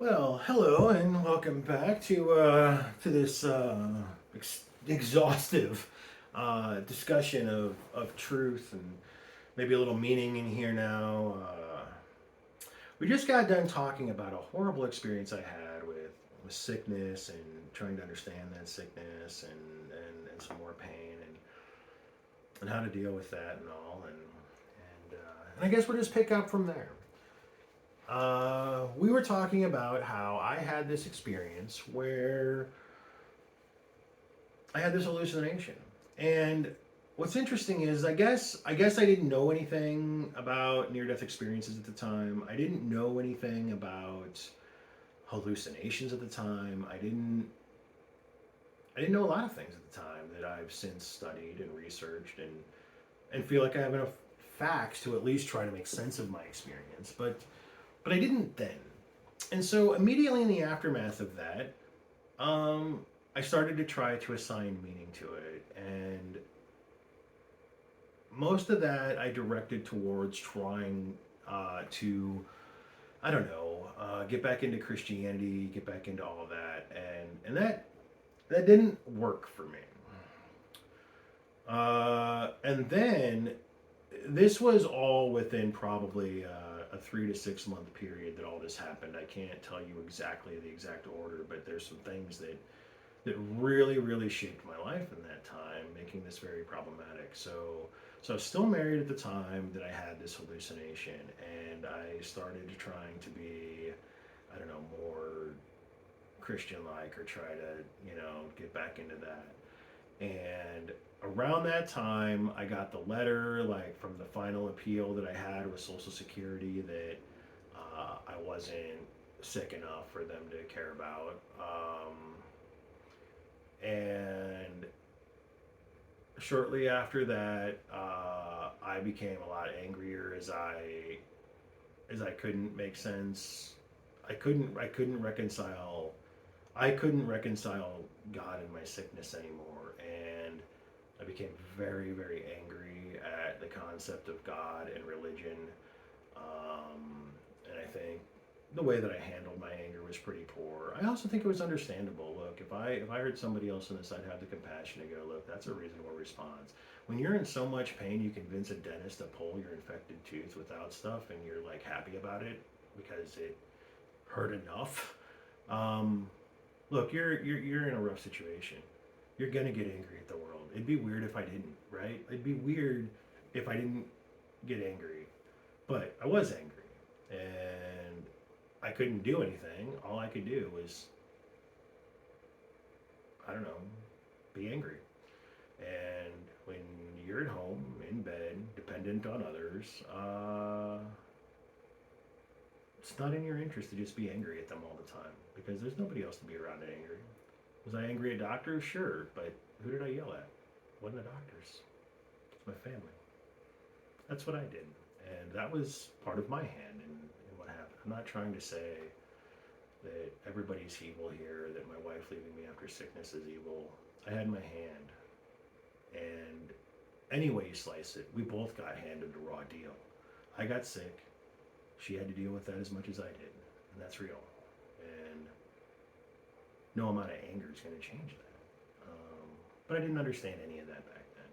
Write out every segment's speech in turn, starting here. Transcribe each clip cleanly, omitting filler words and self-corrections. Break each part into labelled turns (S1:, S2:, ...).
S1: Well, hello and welcome back to this exhaustive discussion of truth and maybe a little meaning in here now. We just got done talking about a horrible experience I had with sickness and trying to understand that sickness and some more pain and how to deal with that and all and I guess we'll just pick up from there. We were talking about how I had this experience where I had this hallucination. And what's interesting is I guess I didn't know anything about near death experiences at the time. I didn't know anything about hallucinations at the time. I didn't know a lot of things at the time that I've since studied and researched and feel like I have enough facts to at least try to make sense of my experience. But I didn't then. And so immediately in the aftermath of that, I started to try to assign meaning to it. And most of that I directed towards trying to, I don't know, get back into Christianity, get back into all of that. And that didn't work for me. And then this was all within probably a 3 to 6 month period that all this happened. I can't tell you exactly the exact order, but there's some things that really shaped my life in that time, making this very problematic. So I was still married at the time that I had this hallucination, and I started trying to be, I don't know, more Christian-like or try to, get back into that. And around that time, I got the letter, like from the final appeal that I had with Social Security, that I wasn't sick enough for them to care about. And shortly after that, I became a lot angrier as I couldn't make sense. I couldn't reconcile God in my sickness anymore, and I became very angry at the concept of God and religion. And I think the way that I handled my anger was pretty poor. I also think it was understandable. Look, if I heard somebody else in this, I'd have the compassion to go, look, that's a reasonable response. When you're in so much pain, you convince a dentist to pull your infected tooth without stuff, and you're like happy about it because it hurt enough. Um, Look, you're in a rough situation. You're gonna get angry at the world. It'd be weird if I didn't, right? It'd be weird if I didn't get angry, but I was angry, and I couldn't do anything. All I could do was, I don't know, be angry. And when you're at home in bed, dependent on others, it's not in your interest to just be angry at them all the time because there's nobody else to be around angry. Was I angry at doctors? Sure, but who did I yell at? It wasn't the doctors. It's my family. That's what I did, and that was part of my hand in what happened. I'm not trying to say that everybody's evil here, that my wife leaving me after sickness is evil. I had my hand, and any way you slice it, we both got handed a raw deal. I got sick. She had to deal with that as much as I did, and that's real. And no amount of anger is going to change that. But I didn't understand any of that back then.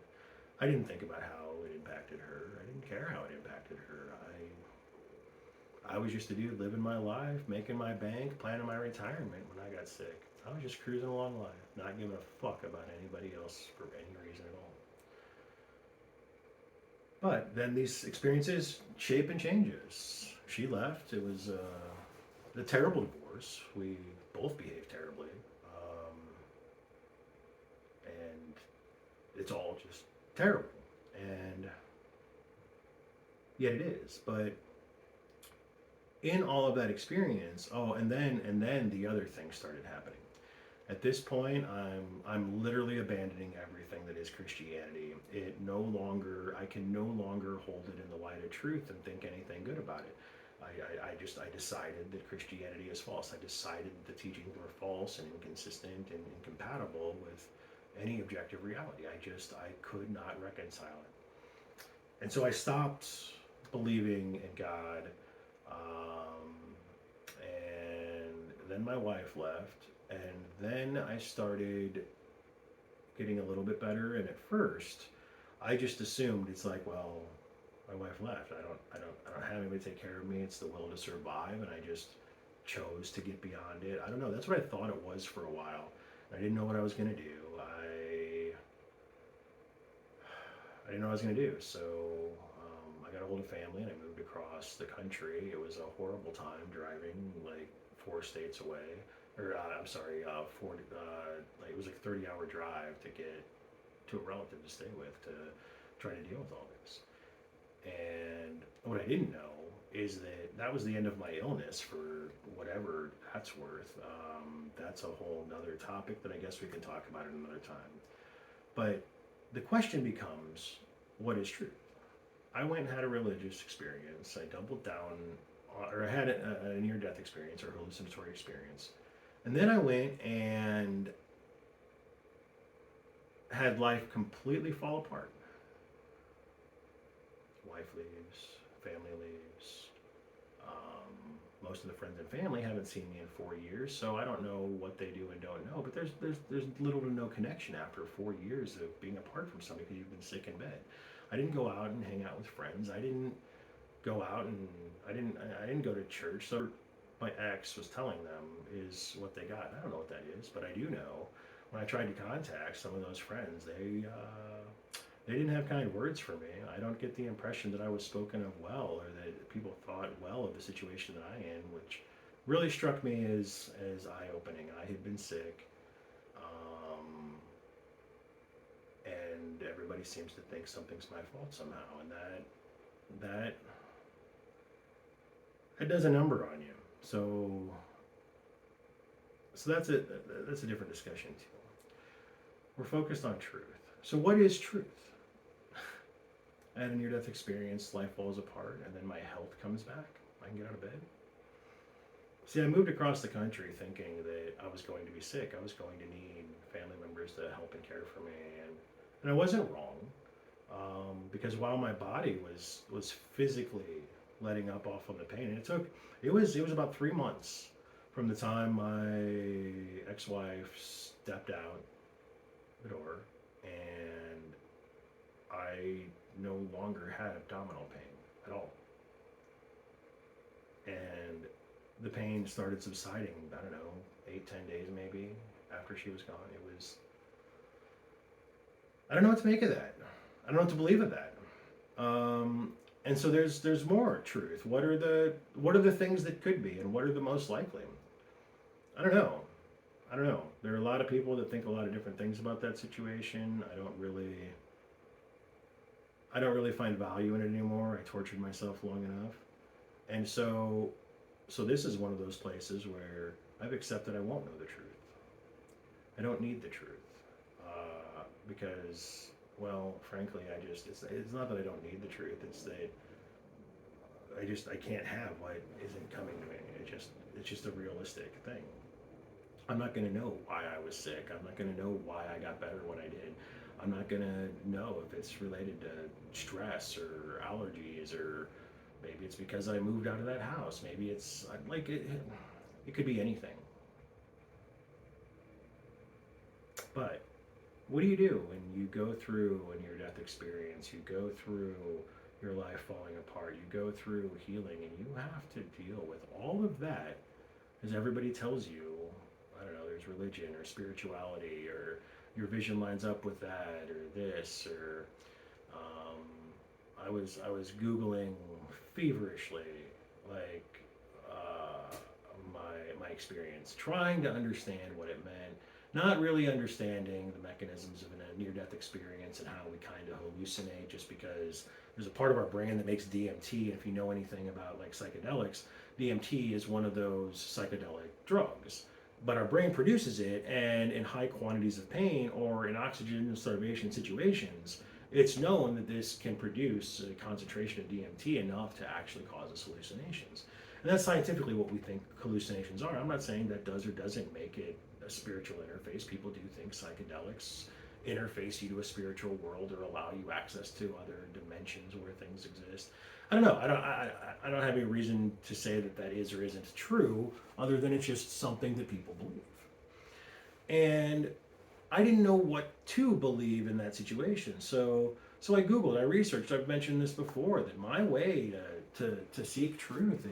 S1: I didn't think about how it impacted her. I didn't care how it impacted her. I was just a dude living my life, making my bank, planning my retirement when I got sick. I was just cruising along life, not giving a fuck about anybody else for any reason at all. But then these experiences shape and change us. She left. It was a terrible divorce. We both behaved terribly. And it's all just terrible. And yet it is. But in all of that experience, and then the other things started happening. At this point, I'm literally abandoning everything that is Christianity. I can no longer hold it in the light of truth and think anything good about it. I decided that Christianity is false. I decided that the teachings were false and inconsistent and incompatible with any objective reality. I could not reconcile it. And so I stopped believing in God, and then my wife left, and then I started getting a little bit better. And at first, I just assumed it's like, well, my wife left. I don't have anybody to take care of me. It's the will to survive, and I just chose to get beyond it. I don't know. That's what I thought it was for a while. I didn't know what I was gonna do. I didn't know what I was gonna do. So I got a hold of family and I moved across the country. It was a horrible time driving like 4 states away, or I'm sorry, like it was like a 30-hour drive to get to a relative to stay with to try to deal with all this. And what I didn't know is that that was the end of my illness for whatever that's worth. That's a whole nother topic that I guess we can talk about at another time. But the question becomes, what is truth? I went and had a religious experience. I doubled down, or I had a near-death experience or hallucinatory experience. And then I went and had life completely fall apart. Wife leaves, family leaves. Most of the friends and family haven't seen me in 4 years, so I don't know what they do and don't know. But there's little to no connection after 4 years of being apart from somebody because you've been sick in bed. I didn't go out and hang out with friends. I didn't go out and I didn't go to church. So my ex was telling them is what they got. I don't know what that is, but I do know when I tried to contact some of those friends, they didn't have kind words for me. I don't get the impression that I was spoken of well or that people thought well of the situation that I'm in, which really struck me as eye-opening. I had been sick, and everybody seems to think something's my fault somehow, and that does a number on you. So that's a different discussion too. We're focused on truth. So what is truth? I had a near-death experience, life falls apart, and then my health comes back. I can get out of bed. See, I moved across the country thinking that I was going to be sick. I was going to need family members to help and care for me, and I wasn't wrong, because while my body was physically letting up off of the pain, and it was about 3 months from the time my ex-wife stepped out the door, and I no longer had abdominal pain at all. And the pain started subsiding, I don't know, 8-10 days maybe after she was gone. I don't know what to make of that. I don't know what to believe of that. And so there's more truth. What are the things that could be, and what are the most likely? I don't know. There are a lot of people that think a lot of different things about that situation. I don't really find value in it anymore. I tortured myself long enough. And so this is one of those places where I've accepted I won't know the truth. I don't need the truth. Because, well, frankly, it's not that I don't need the truth, it's that I can't have what isn't coming to me. It's just a realistic thing. I'm not going to know why I was sick. I'm not going to know why I got better when I did. I'm not going to know if it's related to stress or allergies, or maybe it's because I moved out of that house. Maybe it's like it could be anything. But what do you do when you go through a near-death experience? You go through your life falling apart. You go through healing, and you have to deal with all of that, as everybody tells you. I don't know, there's religion or spirituality, or your vision lines up with that, or this, or I was Googling feverishly, like my experience, trying to understand what it meant, not really understanding the mechanisms of a near-death experience and how we kind of hallucinate, just because there's a part of our brain that makes DMT, and if you know anything about like psychedelics, DMT is one of those psychedelic drugs. But our brain produces it, and in high quantities of pain or in oxygen starvation situations, it's known that this can produce a concentration of DMT enough to actually cause us hallucinations. And that's scientifically what we think hallucinations are. I'm not saying that does or doesn't make it a spiritual interface. People do think psychedelics interface you to a spiritual world or allow you access to other dimensions where things exist. I don't know. I don't have any reason to say that that is or isn't true, other than it's just something that people believe. And I didn't know what to believe in that situation. So I Googled, I researched. I've mentioned this before, that my way to seek truth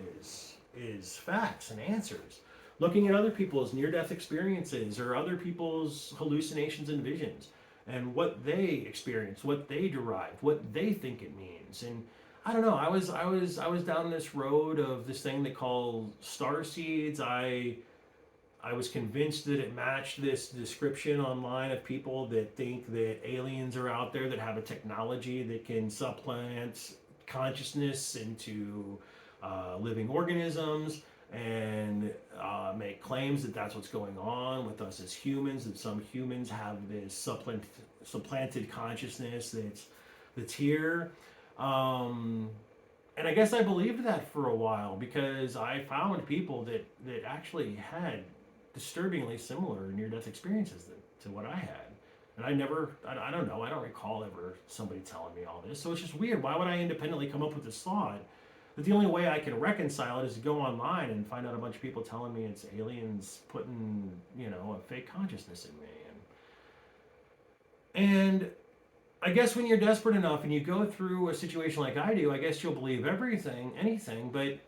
S1: is facts and answers. Looking at other people's near-death experiences or other people's hallucinations and visions, and what they experience, what they derive, what they think it means. And I don't know. I was down this road of this thing they call star seeds. I was convinced that it matched this description online of people that think that aliens are out there that have a technology that can supplant consciousness into living organisms, and make claims that that's what's going on with us as humans, that some humans have this supplanted consciousness that's here. And I guess I believed that for a while, because I found people that actually had disturbingly similar near-death experiences to what I had. And I don't know, I don't recall ever somebody telling me all this. So it's just weird. Why would I independently come up with this thought that the only way I can reconcile it is to go online and find out a bunch of people telling me it's aliens putting, a fake consciousness in me. And I guess when you're desperate enough and you go through a situation like I do, I guess you'll believe anything, but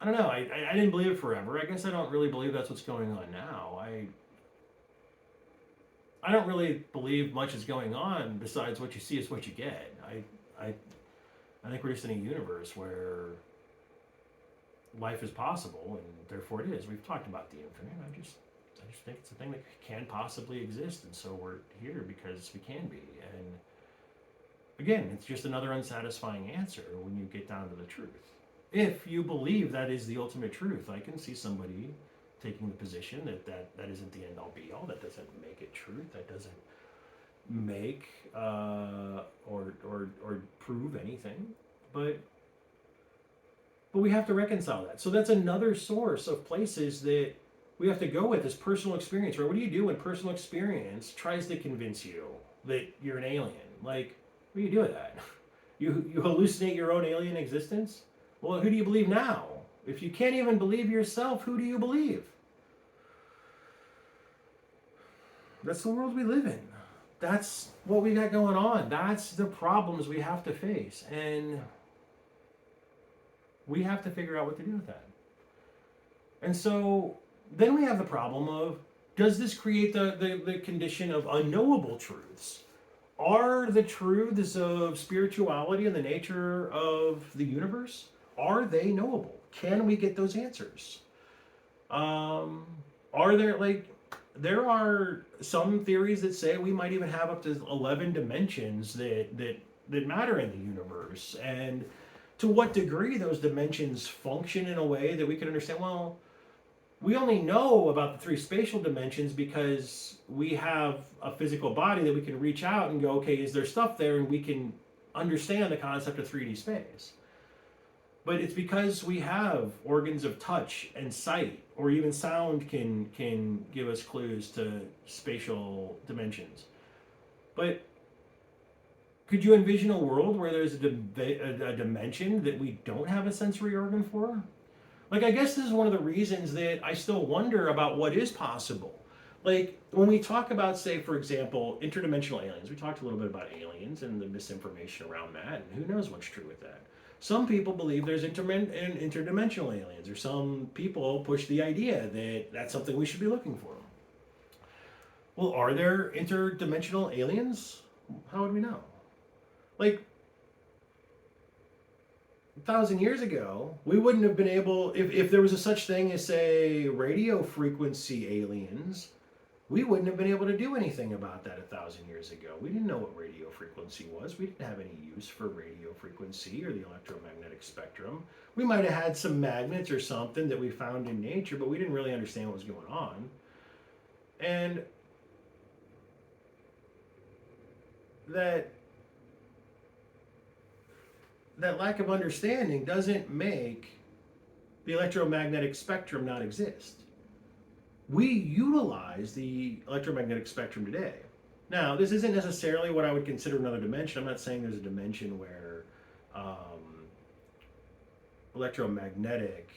S1: I don't know. I didn't believe it forever. I guess I don't really believe that's what's going on now. I don't really believe much is going on besides what you see is what you get. I think we're just in a universe where life is possible, and therefore it is. We've talked about the infinite. I just think it's a thing that can possibly exist, and so we're here because we can be. And again, it's just another unsatisfying answer when you get down to the truth. If you believe that is the ultimate truth, I can see somebody taking the position that isn't the end all be all. That doesn't make it truth. That doesn't make or prove anything. But we have to reconcile that. So that's another source of places that we have to go with, is personal experience. Right? What do you do when personal experience tries to convince you that you're an alien? Like, what do you do with that? You hallucinate your own alien existence? Well, who do you believe now? If you can't even believe yourself, who do you believe? That's the world we live in. That's what we got going on. That's the problems we have to face. And we have to figure out what to do with that. And so then we have the problem of, does this create the condition of unknowable truths? Are the truths of spirituality and the nature of the universe, are they knowable? Can we get those answers? There are some theories that say we might even have up to 11 dimensions that matter in the universe. And to what degree those dimensions function in a way that we can understand, well, we only know about the 3 spatial dimensions because we have a physical body that we can reach out and go, okay, is there stuff there? And we can understand the concept of 3D space. But it's because we have organs of touch and sight, or even sound can give us clues to spatial dimensions. But could you envision a world where there's a dimension that we don't have a sensory organ for? Like, I guess this is one of the reasons that I still wonder about what is possible. Like, when we talk about, say, for example, interdimensional aliens, we talked a little bit about aliens and the misinformation around that, and who knows what's true with that. Some people believe there's interdimensional aliens, or some people push the idea that that's something we should be looking for. Well, are there interdimensional aliens? How would we know? Like, 1,000 years ago, we wouldn't have been able, if there was a such thing as, say, radio frequency aliens, we wouldn't have been able to do anything about that 1,000 years ago. We didn't know what radio frequency was. We didn't have any use for radio frequency or the electromagnetic spectrum. We might have had some magnets or something that we found in nature, but we didn't really understand what was going on. And that lack of understanding doesn't make the electromagnetic spectrum not exist. We utilize the electromagnetic spectrum today. Now, this isn't necessarily what I would consider another dimension. I'm not saying there's a dimension where electromagnetic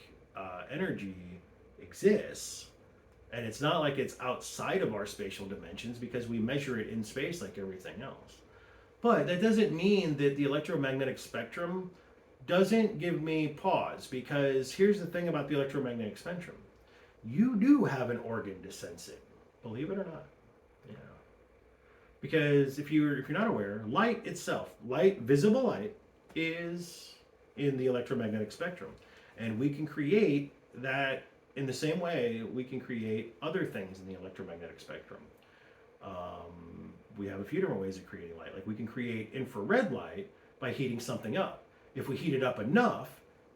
S1: energy exists. And it's not like it's outside of our spatial dimensions because we measure it in space like everything else. But that doesn't mean that the electromagnetic spectrum doesn't give me pause, because here's the thing about the electromagnetic spectrum. You do have an organ to sense it, believe it or not. Yeah. Because if you're not aware, light itself, visible light, is in the electromagnetic spectrum. And we can create that in the same way we can create other things in the electromagnetic spectrum. We have a few different ways of creating light. Like we can create infrared light by heating something up. If we heat it up enough,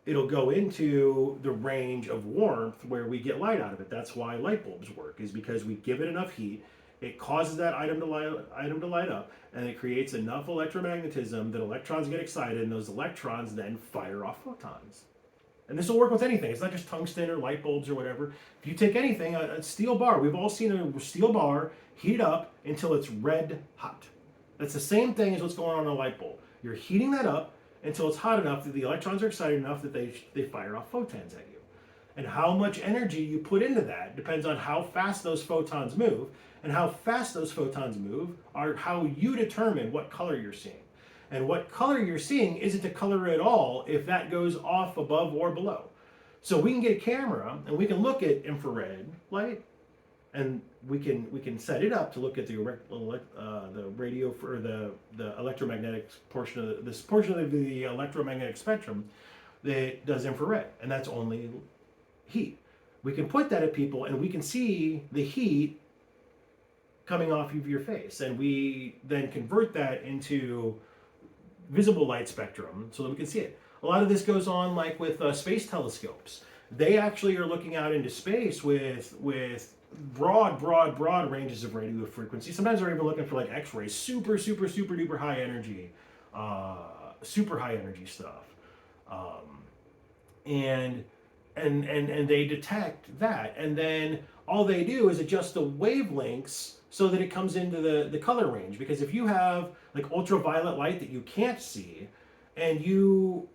S1: it'll go into the range of warmth where we get light out of it. That's why light bulbs work, is because we give it enough heat, it causes that item to light up, and it creates enough electromagnetism that electrons get excited, and those electrons then fire off photons. And this will work with anything. It's not just tungsten or light bulbs or whatever. If you take anything, a steel bar, we've all seen a steel bar heat up until it's red hot. That's the same thing as what's going on in a light bulb. You're heating that up until it's hot enough that the electrons are excited enough that they fire off photons at you. And how much energy you put into that depends on how fast those photons move. And how fast those photons move are how you determine what color you're seeing. And what color you're seeing isn't a color at all if that goes off above or below. So we can get a camera and we can look at infrared light, and we can set it up to look at the radio for the electromagnetic portion of this portion of the electromagnetic spectrum that does infrared, and that's only heat. We can put that at people and we can see the heat coming off of your face, and we then convert that into visible light spectrum so that we can see it. A lot of this goes on like with space telescopes. They actually are looking out into space with broad ranges of radio frequency. Sometimes they're even looking for like X-rays, super duper high energy, super high energy stuff, and they detect that, and then all they do is adjust the wavelengths so that it comes into the color range. Because if you have like ultraviolet light that you can't see, and you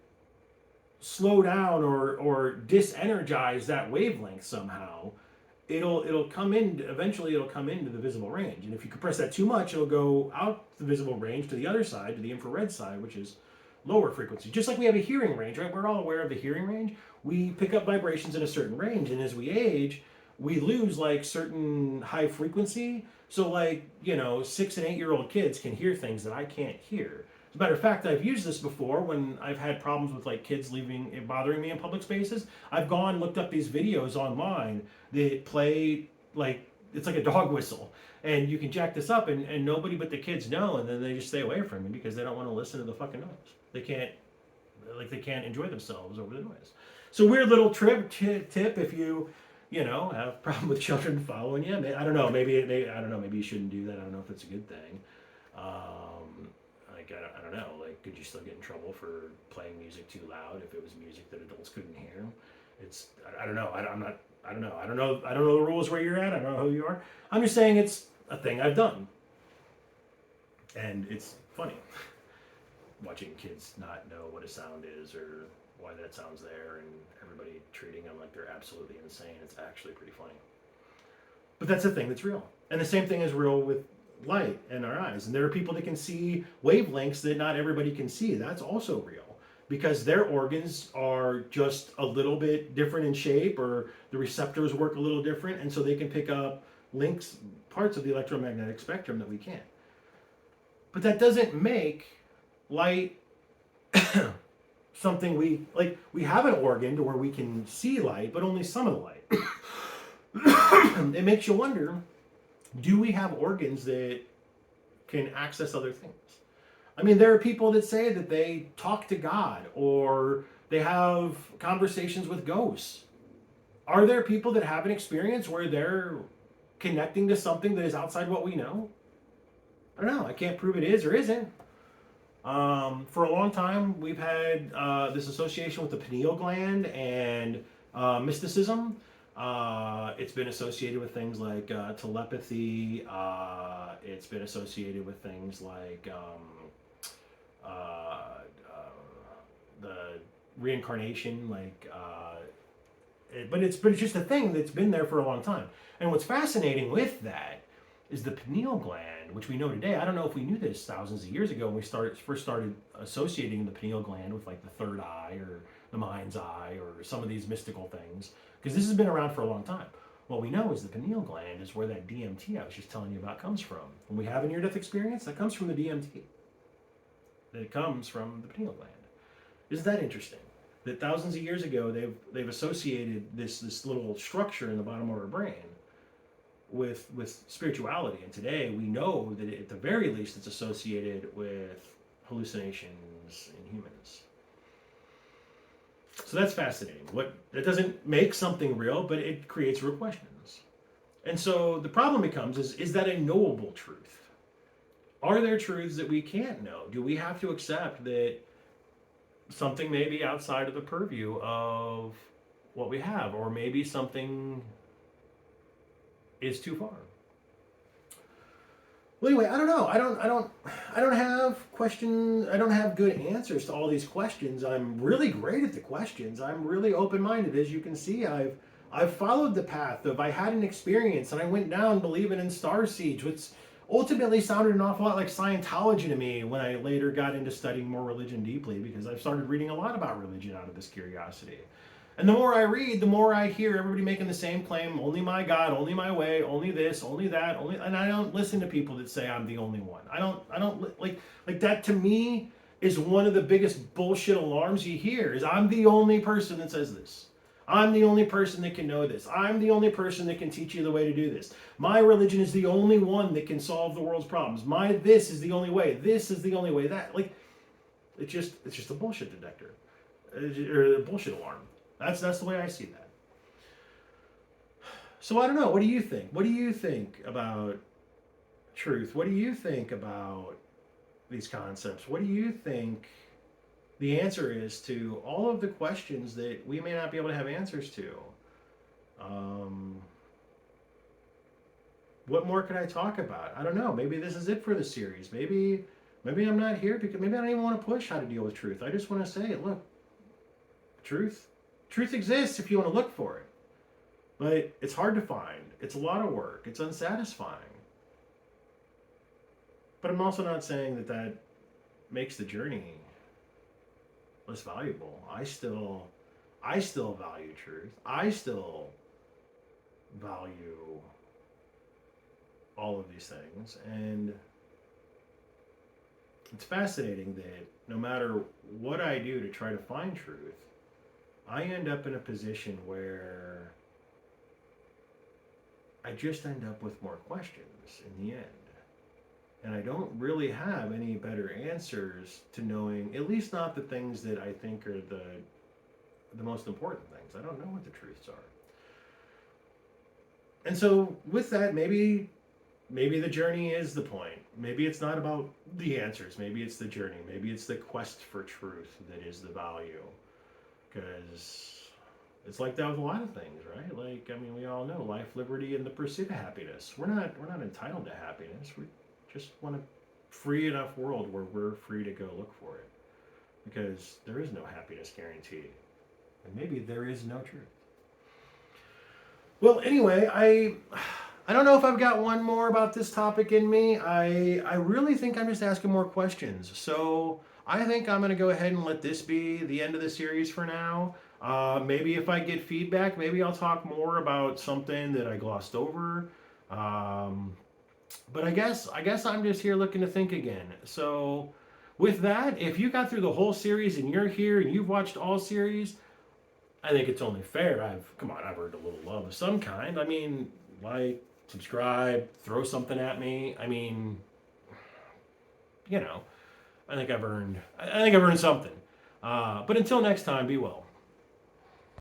S1: slow down or dis-energize that wavelength somehow, it'll come in, eventually it'll come into the visible range. And if you compress that too much, it'll go out the visible range to the other side, to the infrared side, which is lower frequency. Just like we have a hearing range, right? We're all aware of the hearing range. We pick up vibrations in a certain range, and as we age, we lose like certain high frequency. So like, 6 and 8 year old kids can hear things that I can't hear. As a matter of fact, I've used this before when I've had problems with like kids bothering me in public spaces. I've looked up these videos online that play like, it's like a dog whistle. And you can jack this up and nobody but the kids know, and then they just stay away from me because they don't want to listen to the fucking noise. They can't enjoy themselves over the noise. So weird little tip if you have a problem with children following you. I don't know. Maybe you shouldn't do that. I don't know if it's a good thing. I don't know. Like, could you still get in trouble for playing music too loud if it was music that adults couldn't hear? I don't know. I don't know. I don't know the rules where you're at. I don't know who you are. I'm just saying it's a thing I've done, and it's funny watching kids not know what a sound is or why that sound's there, and everybody treating them like they're absolutely insane. It's actually pretty funny. But that's a thing that's real. And the same thing is real with light in our eyes. And there are people that can see wavelengths that not everybody can see. That's also real, because their organs are just a little bit different in shape, or the receptors work a little different, and so they can pick up parts of the electromagnetic spectrum that we can't. But that doesn't make light something we have an organ to where we can see light, but only some of the light. It makes you wonder, do we have organs that can access other things? I mean, there are people that say that they talk to God, or they have conversations with ghosts. Are there people that have an experience where they're connecting to something that is outside what we know? I don't know. I can't prove it is or isn't. For a long time, we've had this association with the pineal gland and mysticism. It's been associated with things like telepathy. It's been associated with things like the reincarnation, but it's just a thing that's been there for a long time. And what's fascinating with that is the pineal gland, which we know today. I don't know if we knew this thousands of years ago when we first started associating the pineal gland with like the third eye or the mind's eye or some of these mystical things, because this has been around for a long time. What we know is the pineal gland is where that DMT I was just telling you about comes from. When we have a near-death experience, that comes from the DMT. That comes from the pineal gland. Isn't that interesting? That thousands of years ago, they've associated this little structure in the bottom of our brain with spirituality. And today we know that at the very least it's associated with hallucinations in humans. So that's fascinating. That doesn't make something real, but it creates real questions. And so the problem becomes, is that a knowable truth? Are there truths that we can't know? Do we have to accept that something may be outside of the purview of what we have, or maybe something is too far? Well, anyway, I don't know. I don't have questions. I don't have good answers to all these questions. I'm really great at the questions. I'm really open-minded. As you can see, I've followed the path of, I had an experience and I went down believing in star seeds, which ultimately sounded an awful lot like Scientology to me when I later got into studying more religion deeply, because I've started reading a lot about religion out of this curiosity. And the more I read, the more I hear everybody making the same claim: only my God, only my way, only this, only that, and I don't listen to people that say I'm the only one. I don't like that. To me, is one of the biggest bullshit alarms you hear, is I'm the only person that says this. I'm the only person that can know this. I'm the only person that can teach you the way to do this. My religion is the only one that can solve the world's problems. This is the only way. This is the only way. It's just a bullshit detector, or a bullshit alarm. That's the way I see that. So I don't know. What do you think? What do you think about truth? What do you think about these concepts? What do you think the answer is to all of the questions that we may not be able to have answers to? What more could I talk about? I don't know. Maybe this is it for the series. Maybe I'm not here because maybe I don't even want to push how to deal with truth. I just want to say, look, truth exists if you want to look for it. But it's hard to find. It's a lot of work. It's unsatisfying. But I'm also not saying that makes the journey less valuable. I still value truth. I still value all of these things. And it's fascinating that no matter what I do to try to find truth, I end up in a position where I just end up with more questions in the end. And I don't really have any better answers to knowing, at least not the things that I think are the most important things. I don't know what the truths are. And so with that, maybe the journey is the point. Maybe it's not about the answers. Maybe it's the journey. Maybe it's the quest for truth that is the value. Because it's like that with a lot of things, right? Like, I mean, we all know life, liberty, and the pursuit of happiness. We're not entitled to happiness. We just want a free enough world where we're free to go look for it. Because there is no happiness guaranteed. And maybe there is no truth. Well, anyway, I don't know if I've got one more about this topic in me. I really think I'm just asking more questions. So I think I'm going to go ahead and let this be the end of the series for now. Maybe if I get feedback, maybe I'll talk more about something that I glossed over. But I guess I'm just here looking to think again. So with that, if you got through the whole series and you're here and you've watched all series, I think it's only fair. I've earned a little love of some kind. I mean, like, subscribe, throw something at me. I mean, I think I've earned something. But until next time, be well.